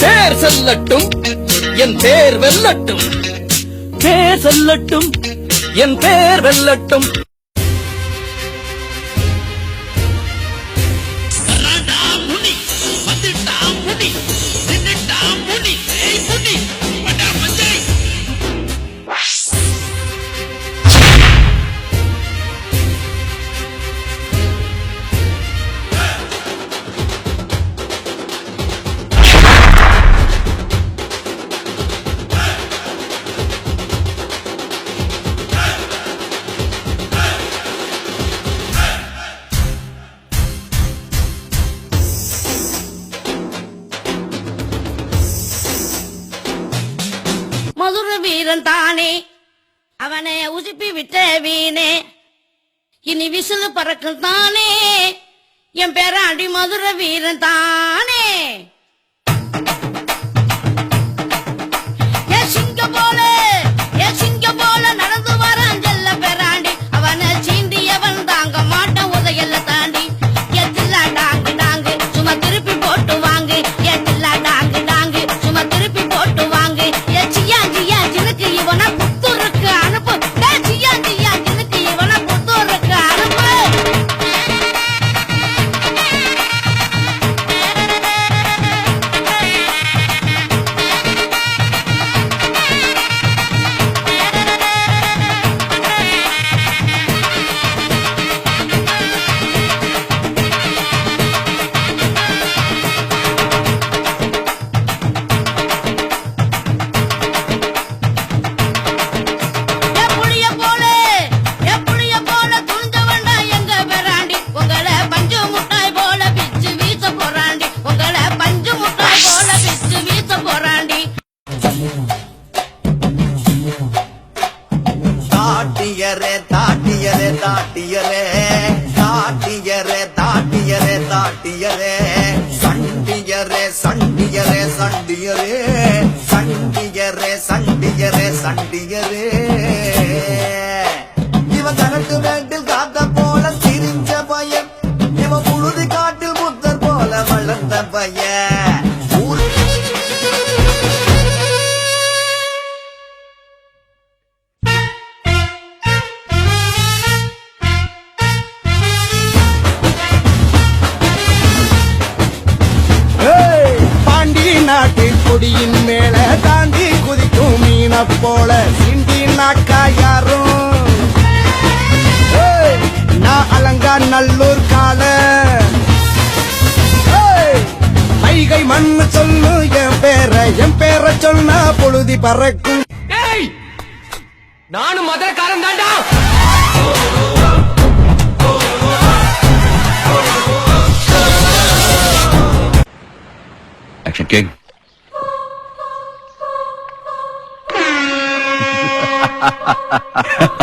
தேர் செல்லட்டும் என் தேர் வெல்லட்டும், தேர் செல்லட்டும் என் தேர் வெல்லட்டும். மதுர வீரன் தானே அவனை உசுப்பி விட்ட வீணே, இனி விசிலு பறக்கும் தானே என் பேராண்டி மதுர வீரன் தானே. என் சிங்க போல நடந்து வரான் செல்ல பேராண்டி, அவனை சீண்டியவன் தாங்க மாட்டான் உதையல்ல தாண்டி. எத்தில்லா டாங்கு டாங்கு சும்மா திருப்பி போட்டு வாங்கு, எத்தில்லா டாங்கு டாங்கு சும்மா திருப்பி போட்டு வாங்கு. ஜினுக்கு இவனை புத்தூருக்கு அனுப்பு, ஜியா ஜினுக்கு இவனை புத்தூருக்கு அனுப்பு. தாட்டியரே தாட்டியரே தாட்டியரே தாட்டியரே தாட்டியரே தாட்டியரே சண்டியரே சண்டியரே சண்டியரே சண்டியரே சண்டியரே சண்டியரே. இவன் கரட்டு வேண்டில் காத்த போல திரிஞ்ச பையன், இவன் புழுதி காட்டில் புத்தர் போல வளர்ந்த பையன். நாட்டு கொடியின் மேல தாண்டி குதிக்கும் மீன போல சிண்டி நாக்கா யாரும். நான் அலங்கா நல்லூர் கால கைகை மண்ணு சொல்லு என் பேரை சொன்னா பொழுதி பறக்கும். நானும் மதுரக்காரன் தாண்டா. Action King. Ha ha ha ha.